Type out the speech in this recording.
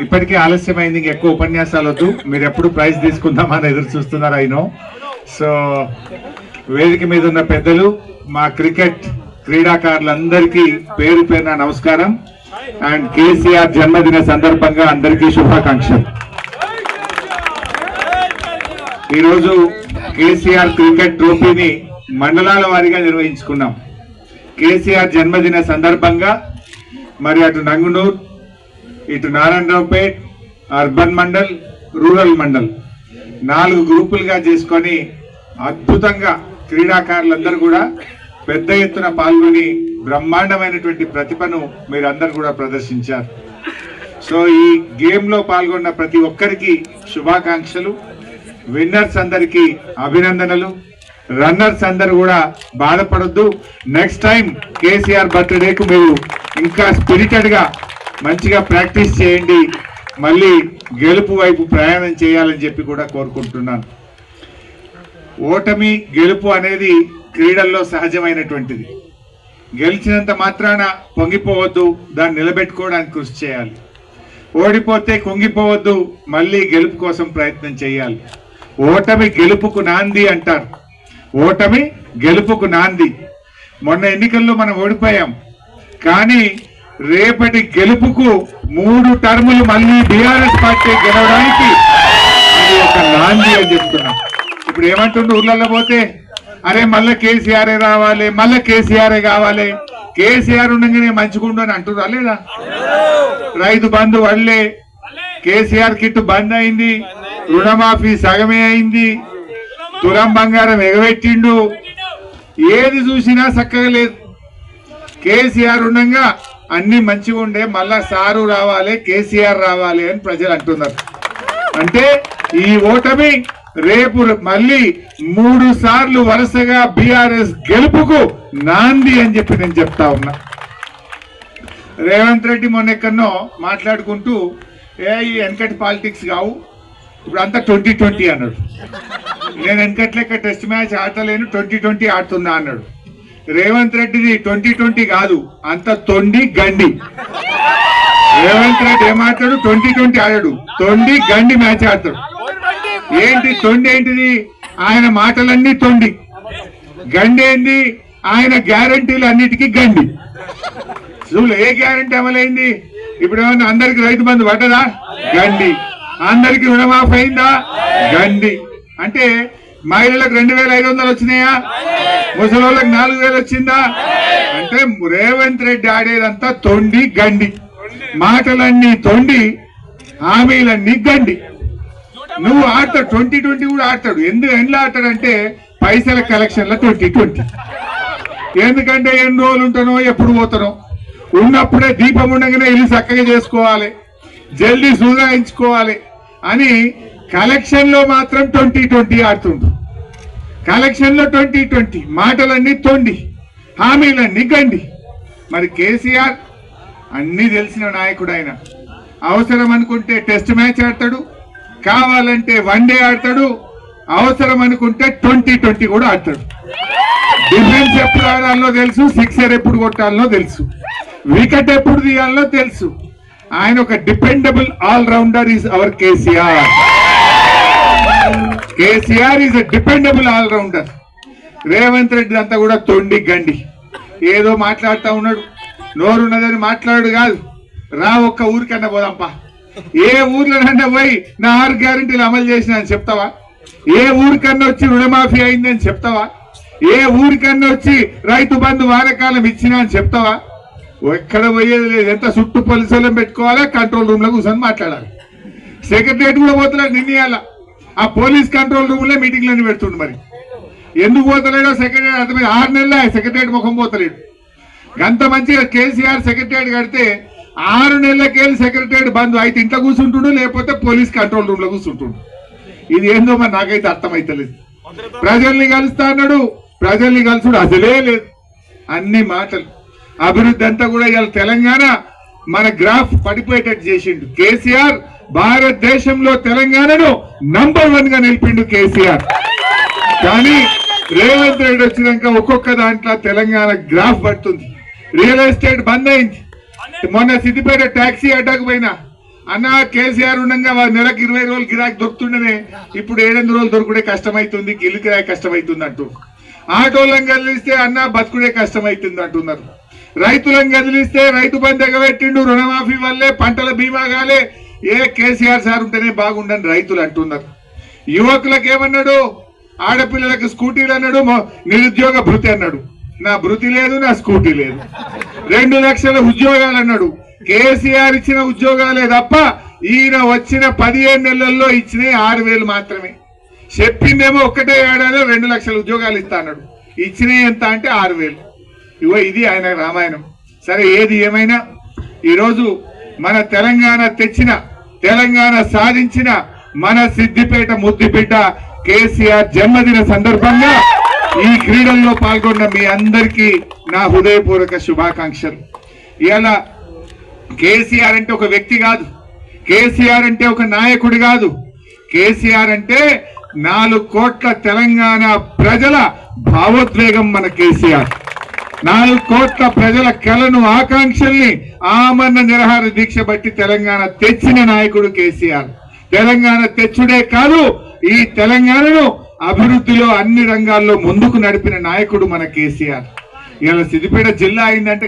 ఇప్పటికే ఆలస్యమైంది, ఎక్కువ ఉపన్యాసాలు వద్దు. మీరు ఎప్పుడు ప్రైజ్ తీసుకుందామని ఎదురు చూస్తున్నారు అయినో. సో వేదిక మీద ఉన్న పెద్దలు, మా క్రికెట్ క్రీడాకారులందరికీ పేరు పేరున నమస్కారం. అండ్ కేసీఆర్ జన్మదిన సందర్భంగా అందరికీ శుభాకాంక్షలు. ఈరోజు కేసీఆర్ క్రికెట్ ట్రోఫీని మండలాల వారీగా నిర్వహించుకున్నాం. కేసీఆర్ జన్మదిన సందర్భంగా మరి అటు నంగునూరు, ఇటు నారాయణరావుపేట్, అర్బన్ మండల్, రూరల్ మండల్ 4 గ్రూపులుగా చేసుకొని అద్భుతంగా క్రీడాకారులందరూ కూడా పెద్ద ఎత్తున పాల్గొని బ్రహ్మాండమైనటువంటి ప్రతిభను మీరందరూ కూడా ప్రదర్శించారు. సో ఈ గేమ్ లో పాల్గొన్న ప్రతి ఒక్కరికి శుభాకాంక్షలు. విన్నర్స్ అందరికీ అభినందనలు. రన్నర్స్ అందరూ కూడా బాధపడొద్దు. నెక్స్ట్ టైం కేసీఆర్ బర్త్డేకు మీరు ఇంకా స్పిరిటెడ్ గా మంచిగా ప్రాక్టీస్ చేయండి, మళ్ళీ గెలుపు వైపు ప్రయాణం చేయాలని చెప్పి కూడా కోరుకుంటున్నాను. ఓటమి గెలుపు అనేది క్రీడల్లో సహజమైనటువంటిది. గెలిచినంత మాత్రాన పొంగిపోవద్దు, దాన్ని నిలబెట్టుకోవడానికి కృషి చేయాలి. ఓడిపోతే కుంగిపోవద్దు, మళ్ళీ గెలుపు కోసం ప్రయత్నం చేయాలి. ఓటమి గెలుపుకు నాంది అంటారు. ఓటమి గెలుపుకు నాంది. మొన్న ఎన్నికల్లో మనం ఓడిపోయాం, కానీ రేపటి గెలుపుకు 3 టర్ములు మళ్ళీ బీఆర్ఎస్ పార్టీ గెలవడానికి అది ఒక నాంది అని చెప్తున్నాం. ఇప్పుడు ఏమంటుండే ఊర్లలో పోతే, అరే మళ్ళీ కేసీఆరే రావాలి, మళ్ళీ కేసీఆరే కావాలి, కేసీఆర్ ఉండగానే మంచిగుండు అని అంటున్నా లేదా? రైతు బంధు వల్లే కేసీఆర్ కిట్టు బంద్ అయింది, రుణమాఫీ సగమే అయింది, తులం బంగారం ఎగబెట్టిండు, ఏది చూసినా చక్కగా లేదు. కేసీఆర్ ఉండగా అన్ని మంచిగా ఉండే, మళ్ళా సారు రావాలి, కేసీఆర్ రావాలి అని ప్రజలు అంటున్నారు. అంటే ఈ ఓటమి రేపు మళ్ళీ 3 సార్లు వరుసగా బీఆర్ఎస్ గెలుపుకు నాంది అని చెప్పి నేను చెప్తా ఉన్నా. రేవంత్ రెడ్డి మొన్న ఎక్కడనో మాట్లాడుకుంటూ ఈ వెనకటి పాలిటిక్స్ కావు, ఇప్పుడు అంతా 2020 అన్నాడు. నేను వెనకటి లెక్క టెస్ట్ మ్యాచ్ ఆడలేను, 2020 ఆడుతున్నా అన్నాడు. రేవంత్ రెడ్డిది 2020 కాదు, అంత తొండి గండి. రేవంత్ రెడ్డి ఏమాడతాడు? 2020 ఆడాడు, తొండి గండి మ్యాచ్ ఆడతాడు. ఏంటి తొండి? ఏంటిది? ఆయన మాటలన్నీ తొండి. గండి ఏంది? ఆయన గ్యారంటీలు అన్నిటికీ గండి. చూడు, ఏ గ్యారంటీ అమలైంది? ఇప్పుడు ఏమన్నా అందరికి రైతు బంధు పడ్డదా? గండి. అందరికి రుణమాఫీ అయిందా? గండి. అంటే మహిళలకు 2500 వచ్చినాయా? ముసలోళ్ళకి 4000 వచ్చిందా? అంటే రేవంత్ రెడ్డి ఆడేదంతా తొండి గండి. మాటలన్నీ తొండి, హామీలన్నీ గండి. నువ్వు ఆడతాడు, 2020 కూడా ఆడతాడు. ఎందులో ఆడతాడంటే పైసల కలెక్షన్ల 2020. ఎందుకంటే ఎన్ని రోజులు ఉంటానో, ఎప్పుడు పోతానో, ఉన్నప్పుడే దీపం ఉండగానే ఇల్లు చక్కగా చేసుకోవాలి, జల్దీ సుధాయించుకోవాలి అని కలెక్షన్ లో మాత్రం 2020 ఆడుతుండ్రు. కలెక్షన్ లో 2020, మాటలన్నీ తొండి, హామీలన్నీ గండి. మరి కేసీఆర్ అన్ని తెలిసిన నాయకుడు. ఆయన అవసరం అనుకుంటే టెస్ట్ మ్యాచ్ ఆడతాడు, కావాలంటే 1 డే ఆడతాడు, అవసరం అనుకుంటే 2020 కూడా ఆడతాడు. డిఫెన్స్ ఎప్పుడు ఆడాలో తెలుసు, సిక్సర్ ఎప్పుడు కొట్టాలనో తెలుసు, వికెట్ ఎప్పుడు తీయాలనో తెలుసు. ఆయన ఒక dependable all rounder is our KCR. KCR is a dependable all rounder. Revanth Reddy అంతా కూడా తొండి గండి. ఏదో మాట్లాడుతూ ఉన్నాడు, నోరున్నదని మాట్లాడు కాదు. రా ఒక్క ఊరికన్నా పోదాంపా. ఏ ఊర్లోనన్నా పోయి నా 6 గ్యారెంటీలు అమలు చేసిన అని చెప్తావా? ఏ ఊరికన్నా వచ్చి రుణమాఫీ అయిందని చెప్తావా? ఏ ఊరికన్నా వచ్చి రైతు బంధు వానకాలం ఇచ్చినా అని చెప్తావా? ఎక్కడ పోయేది లేదు. ఎంత చుట్టూ పోలీసులను పెట్టుకోవాలా, కంట్రోల్ రూమ్ లో కూర్చొని మాట్లాడాలి. సెక్రటరియట్ కూడా పోతలేడు. నిన్న ఆ పోలీస్ కంట్రోల్ రూమ్ లో మీటింగ్లన్నీ పెడుతుండు. మరి ఎందుకు పోతలేడో సెక్రటరీ అర్థమైంది. 6 నెలల సెక్రటరియట్ ముఖం పోతలేడు. అంత మంచిగా కేసీఆర్ సెక్రటరియట్ కడితే 6 నెలలకెళ్ళి సెక్రటరియట్ బంద్ అయితే ఇంట్లో కూర్చుంటుండు, లేకపోతే పోలీస్ కంట్రోల్ రూమ్ లో కూర్చుంటుండు. ఇది ఏందో మరి నాకైతే అర్థమైతలేదు. ప్రజల్ని కలుస్తా అన్నాడు, ప్రజల్ని కలుసుడు అసలే లేదు. అన్ని మాటలు. అభివృద్ధి అంతా కూడా ఇవాళ తెలంగాణ మన గ్రాఫ్ పడిపోయేటట్టు చేసిండు కేసీఆర్. భారతదేశంలో తెలంగాణను నంబర్ 1 గా నిలిపిండు కేసీఆర్. కానీ రేవంత్ రెడ్డి వచ్చినాక ఒక్కొక్క దాంట్లో తెలంగాణ గ్రాఫ్ పడుతుంది. రియల్ ఎస్టేట్ బంద్ అయింది. మొన్న సిద్దిపేట టాక్సీ అడ్డాకు పోయినా అన్న కేసీఆర్ ఉండగా నెలకు 20 రోజులు గిరాకీ దొరుకుతుండేనే ఇప్పుడు 7 రోజులు దొరుకుడే కష్టమైతుంది, ఇల్లు కిరాయి కష్టమైతుంది అంటూ. ఆటోలను కదిలిస్తే అన్న బతుకుడే కష్టమైతుంది అంటున్నారు. రైతులను కదిలిస్తే రైతు బంధు ఎగబెట్టిండు, రుణమాఫీ వల్లే పంటల బీమా కాలే, ఏ కేసీఆర్ సార్ ఉంటేనే బాగుండని రైతులు అంటున్నారు. యువకులకు ఏమన్నాడు, ఆడపిల్లలకు స్కూటీలు అన్నాడు, నిరుద్యోగ భృతి అన్నాడు. నా భృతి లేదు, నా స్కూటీ లేదు. 2 లక్షల ఉద్యోగాలు అన్నాడు. కేసీఆర్ ఇచ్చిన ఉద్యోగాలే తప్ప ఈయన వచ్చిన 15 నెలల్లో ఇచ్చినవి 6,000 మాత్రమే. చెప్పిందేమో ఒక్కటే ఏడాదిలో 2 లక్షల ఉద్యోగాలు ఇస్తా అన్నాడు. ఇచ్చినవి ఎంత అంటే 6,000. ఇవో ఇది ఆయన రామాయణం. సరే, ఏది ఏమైనా ఈరోజు మన తెలంగాణ తెచ్చిన, తెలంగాణ సాధించిన మన సిద్దిపేట ముద్దుబిడ్డ కేసీఆర్ జన్మదిన సందర్భంగా ఈ క్రీడల్లో పాల్గొన్న మీ అందరికీ నా హృదయపూర్వక శుభాకాంక్షలు. ఇలా కేసీఆర్ అంటే ఒక వ్యక్తి కాదు, కేసీఆర్ అంటే ఒక నాయకుడు కాదు. కేసీఆర్ అంటే 4 కోట్ల తెలంగాణ ప్రజల భావోద్వేగం. మన కేసీఆర్ 4 కోట్ల ప్రజల కలను, ఆకాంక్షల్ని ఆమరణ నిరాహార దీక్ష బట్టి తెలంగాణ తెచ్చిన నాయకుడు కేసీఆర్. తెలంగాణ తెచ్చుడే కాదు, ఈ తెలంగాణను అభివృద్ధిలో అన్ని రంగాల్లో ముందుకు నడిపిన నాయకుడు మన కేసీఆర్. ఇలా సిద్దిపేట జిల్లా అయిందంటే